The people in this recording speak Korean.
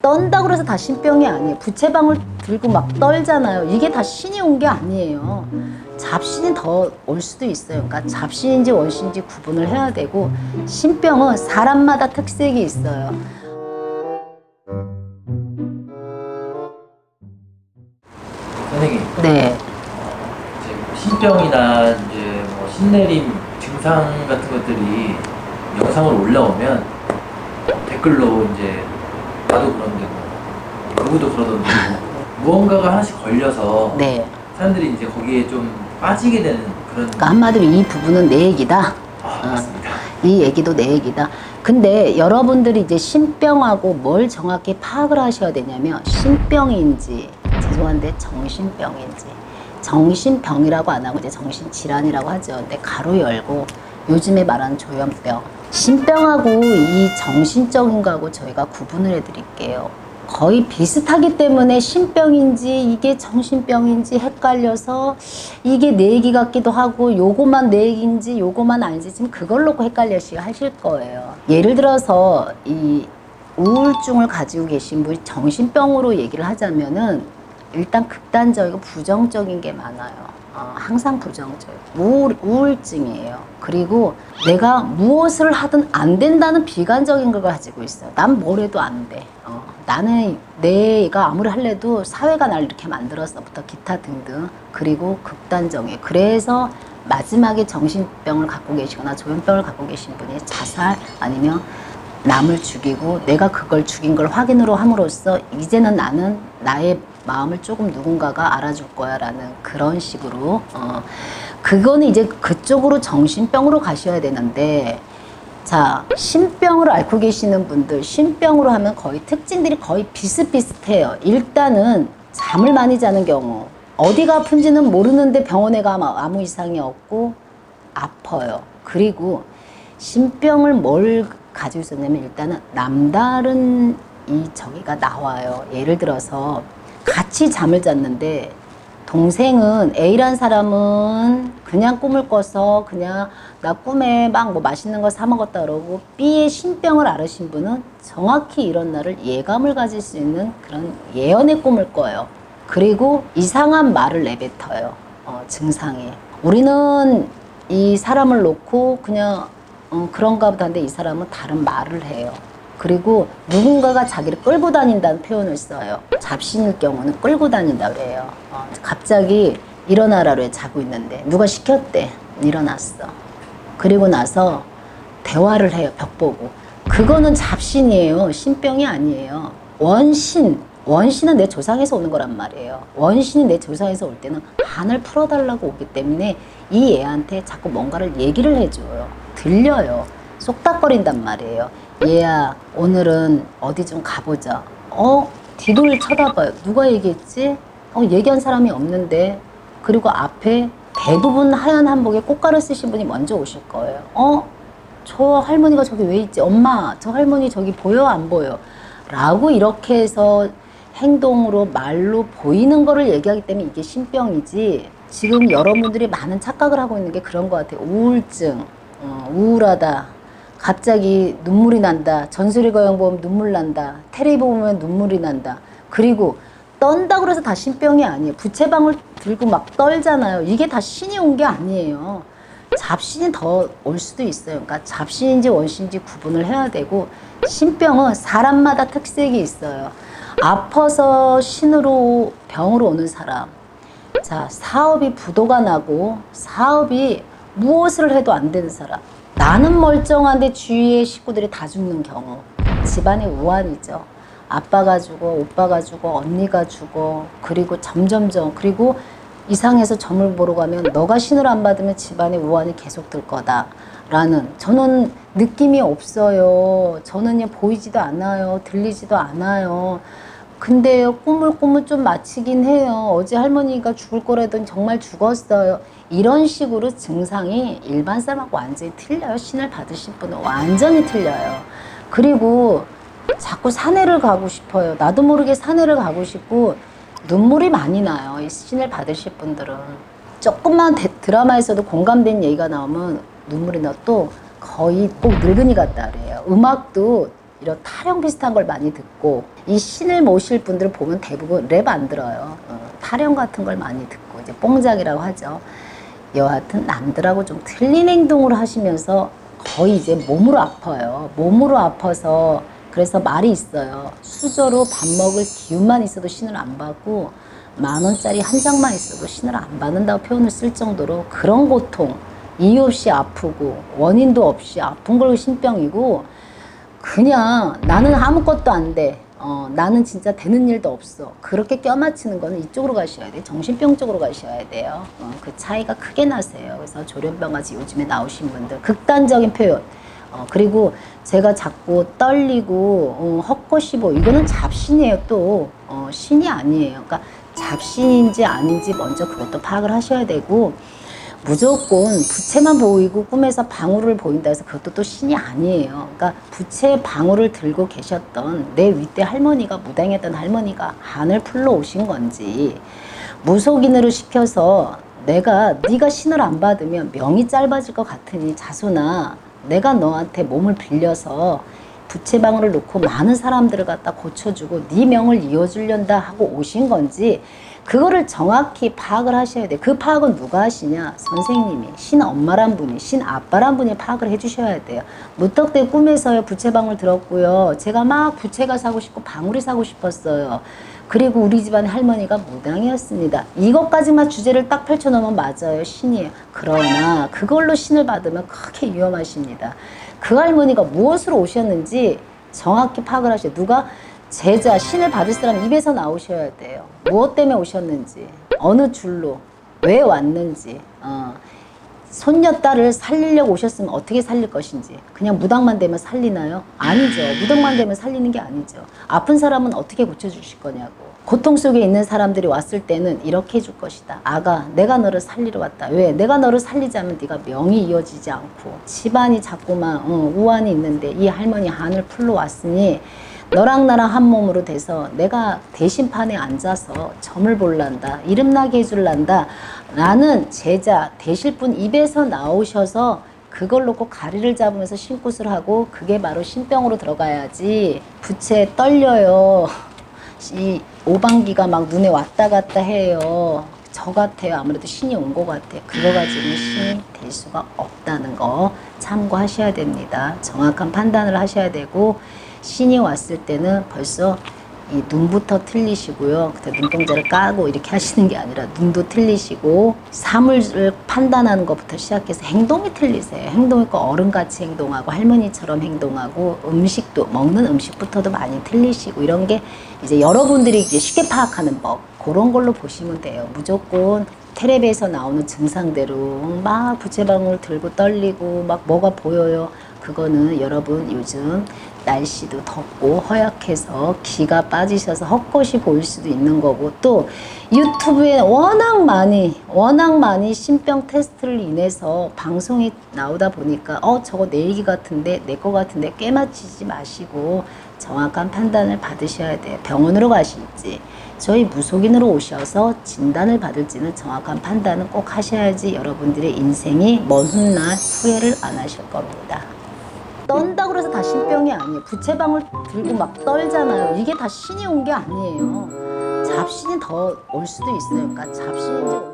떤다고 그래서 다 신병이 아니에요. 부채방울 들고 막 떨잖아요. 이게 다 신이 온 게 아니에요. 잡신이 더 올 수도 있어요. 그러니까 잡신인지 원신인지 구분을 해야 되고, 신병은 사람마다 특색이 있어요. 선생님, 네. 이제 신병이나 이제 뭐 신내림 증상 같은 것들이 영상으로 올라오면 댓글로 이제 나도 그런데 뭐 누구도 그러던데 무언가가 하나씩 걸려서 네. 사람들이 이제 거기에 좀 빠지게 되는 그런. 그러니까 한마디로 이 부분은 내 얘기다. 맞습니다. 이 얘기도 내 얘기다. 근데 여러분들이 이제 신병하고 뭘 정확히 파악을 하셔야 되냐면, 신병인지, 죄송한데 정신병인지, 정신병이라고 안 하고 이제 정신질환이라고 하죠. 근데 가로 열고 요즘에 말하는 조현병, 신병하고 이 정신적인 거하고 저희가 구분을 해드릴게요. 거의 비슷하기 때문에 신병인지 이게 정신병인지 헷갈려서 이게 내 얘기 같기도 하고 요거만 내 얘기인지 요거만 아닌지 지금 그걸 놓고 헷갈려시 하실 거예요. 예를 들어서 이 우울증을 가지고 계신 분이 정신병으로 얘기를 하자면은 일단 극단적이고 부정적인 게 많아요. 항상 부정적이고 우울증이에요. 그리고 내가 무엇을 하든 안 된다는 비관적인 걸 가지고 있어요. 난 뭘 해도 안 돼. 나는 내가 아무리 할래도 사회가 날 이렇게 만들었어부터 기타 등등. 그리고 극단적이에요. 그래서 마지막에 정신병을 갖고 계시거나 조현병을 갖고 계신 분이 자살 아니면 남을 죽이고 내가 그걸 죽인 걸 확인으로 함으로써 이제는 나는 나의 마음을 조금 누군가가 알아줄 거야 라는 그런 식으로 그거는 이제 그쪽으로 정신병으로 가셔야 되는데, 자, 신병을 앓고 계시는 분들, 신병으로 하면 거의 특징들이 거의 비슷비슷해요. 일단은 잠을 많이 자는 경우, 어디가 아픈지는 모르는데 병원에 가면 아무 이상이 없고 아파요. 그리고 신병을 뭘 가지고 있었냐면 일단은 남다른 저기가 나와요. 예를 들어서 같이 잠을 잤는데 동생은 A란 사람은 그냥 꿈을 꿔서 그냥 나 꿈에 막 뭐 맛있는 거 사 먹었다 그러고, B의 신병을 앓으신 분은 정확히 이런 날을 예감을 가질 수 있는 그런 예언의 꿈을 꿔요. 그리고 이상한 말을 내뱉어요. 증상에. 우리는 이 사람을 놓고 그냥 그런가 보다 하는데 이 사람은 다른 말을 해요. 그리고 누군가가 자기를 끌고 다닌다는 표현을 써요. 잡신일 경우는 끌고 다닌다 그래요. 갑자기 일어나라 그래. 자고 있는데 누가 시켰대. 일어났어. 그리고 나서 대화를 해요. 벽 보고. 그거는 잡신이에요. 신병이 아니에요. 원신은 내 조상에서 오는 거란 말이에요. 원신이 내 조상에서 올 때는 한을 풀어달라고 오기 때문에 이 애한테 자꾸 뭔가를 얘기를 해줘요. 들려요. 쏙닥거린단 말이에요. 얘야, 오늘은 어디 좀 가보자. 뒤를 쳐다봐요. 누가 얘기했지? 얘기한 사람이 없는데. 그리고 앞에 대부분 하얀 한복에 꽃가루 쓰신 분이 먼저 오실 거예요. 저 할머니가 저기 왜 있지? 엄마, 저 할머니 저기 보여? 안 보여? 라고 이렇게 해서 행동으로 말로 보이는 거를 얘기하기 때문에 이게 신병이지, 지금 여러분들이 많은 착각을 하고 있는 게 그런 것 같아요. 우울증, 우울하다, 갑자기 눈물이 난다, 전설의 거영 보면 눈물 난다, 테레비 보면 눈물이 난다. 그리고 떤다고 그래서 다 신병이 아니에요. 부채방울 들고 막 떨잖아요. 이게 다 신이 온 게 아니에요. 잡신이 더 올 수도 있어요. 그러니까 잡신인지 원신인지 구분을 해야 되고, 신병은 사람마다 특색이 있어요. 아파서 신으로 병으로 오는 사람, 자, 사업이 부도가 나고 사업이 무엇을 해도 안 되는 사람, 나는 멀쩡한데 주위의 식구들이 다 죽는 경우, 집안의 우환이죠. 아빠가 죽어, 오빠가 죽어, 언니가 죽어. 그리고 점점점, 그리고 이상해서 점을 보러 가면 너가 신을 안 받으면 집안의 우환이 계속될 거다 라는, 저는 느낌이 없어요. 저는 보이지도 않아요. 들리지도 않아요. 근데 꿈을 좀 마치긴 해요. 어제 할머니가 죽을 거라더니 정말 죽었어요. 이런 식으로 증상이 일반 사람하고 완전히 틀려요. 신을 받으신 분은 완전히 틀려요. 그리고 자꾸 산에를 가고 싶어요. 나도 모르게 산에를 가고 싶고 눈물이 많이 나요. 이 신을 받으실 분들은. 조금만 드라마에서도 공감된 얘기가 나오면 눈물이 나. 또 거의 꼭 늙은이 같다 그래요. 음악도 이런 타령 비슷한 걸 많이 듣고, 이 신을 모실 분들 보면 대부분 랩 안 들어요. 타령 같은 걸 많이 듣고 이제 뽕짝이라고 하죠. 여하튼 남들하고 좀 틀린 행동을 하시면서 거의 이제 몸으로 아파요. 몸으로 아파서, 그래서 말이 있어요. 수저로 밥 먹을 기운만 있어도 신을 안 받고 10,000원짜리 한 장만 있어도 신을 안 받는다고 표현을 쓸 정도로 그런 고통, 이유 없이 아프고 원인도 없이 아픈 걸 신병이고, 그냥 나는 아무것도 안 돼. 나는 진짜 되는 일도 없어. 그렇게 껴맞추는 거는 이쪽으로 가셔야 돼요. 정신병 쪽으로 가셔야 돼요. 그 차이가 크게 나세요. 그래서 조련병같이 요즘에 나오신 분들 극단적인 표현. 그리고 제가 자꾸 떨리고 헛것이고 이거는 잡신이에요. 또 신이 아니에요. 그러니까 잡신인지 아닌지 먼저 그것도 파악을 하셔야 되고, 무조건 부채만 보이고 꿈에서 방울을 보인다 해서 그것도 또 신이 아니에요. 그러니까 부채 방울을 들고 계셨던 내 윗대 할머니가, 무당했던 할머니가 한을 풀러 오신 건지, 무속인으로 시켜서 네가 신을 안 받으면 명이 짧아질 것 같으니 자손아, 내가 너한테 몸을 빌려서 부채방울을 놓고 많은 사람들을 갖다 고쳐주고 네 명을 이어주련다 하고 오신 건지, 그거를 정확히 파악을 하셔야 돼요. 그 파악은 누가 하시냐? 선생님이, 신 엄마란 분이, 신 아빠란 분이 파악을 해주셔야 돼요. 무턱대 꿈에서요 부채방울 들었고요. 제가 막 부채가 사고 싶고 방울이 사고 싶었어요. 그리고 우리 집안의 할머니가 무당이었습니다. 이것까지만 주제를 딱 펼쳐놓으면 맞아요. 신이에요. 그러나 그걸로 신을 받으면 크게 위험하십니다. 그 할머니가 무엇으로 오셨는지 정확히 파악을 하셔야 돼요. 누가? 제자, 신을 받을 사람 입에서 나오셔야 돼요. 무엇 때문에 오셨는지, 어느 줄로, 왜 왔는지. 손녀딸을 살리려고 오셨으면 어떻게 살릴 것인지. 그냥 무당만 되면 살리나요? 아니죠. 무당만 되면 살리는 게 아니죠. 아픈 사람은 어떻게 고쳐주실 거냐고. 고통 속에 있는 사람들이 왔을 때는 이렇게 해줄 것이다. 아가, 내가 너를 살리러 왔다. 왜? 내가 너를 살리지 않으면 네가 명이 이어지지 않고 집안이 자꾸만 우환이 있는데 이 할머니 한을 풀러 왔으니 너랑 나랑 한 몸으로 돼서 내가 대신판에 앉아서 점을 볼란다. 이름나게 해줄란다. 나는 제자 되실 분 입에서 나오셔서 그걸 놓고 가리를 잡으면서 신굿을 하고, 그게 바로 신병으로 들어가야지. 부채 떨려요. 이 오방기가 막 눈에 왔다 갔다 해요. 저 같아요. 아무래도 신이 온 것 같아요. 그거 가지고는 신이 될 수가 없다는 거 참고하셔야 됩니다. 정확한 판단을 하셔야 되고, 신이 왔을 때는 벌써 이 눈부터 틀리시고요. 그때 눈동자를 까고 이렇게 하시는 게 아니라 눈도 틀리시고, 사물을 판단하는 것부터 시작해서 행동이 틀리세요. 행동이 꼭 어른같이 행동하고 할머니처럼 행동하고, 음식도 먹는 음식부터도 많이 틀리시고, 이런 게 이제 여러분들이 이제 쉽게 파악하는 법, 그런 걸로 보시면 돼요. 무조건 텔레비에서 나오는 증상대로 막 부채방울 들고 떨리고 막 뭐가 보여요. 그거는 여러분 요즘 날씨도 덥고 허약해서 기가 빠지셔서 헛것이 보일 수도 있는 거고, 또 유튜브에 워낙 많이 신병 테스트를 인해서 방송이 나오다 보니까 저거 내 얘기 같은데, 내 거 같은데 꿰맞히지 마시고 정확한 판단을 받으셔야 돼요. 병원으로 가실지 저희 무속인으로 오셔서 진단을 받을지는 정확한 판단은 꼭 하셔야지 여러분들의 인생이 먼 훗날 후회를 안 하실 겁니다. 떤다고 해서 다 신병이 아니에요. 부채방울 들고 막 떨잖아요. 이게 다 신이 온 게 아니에요. 잡신이 더 올 수도 있어요. 그러니까 잡신인지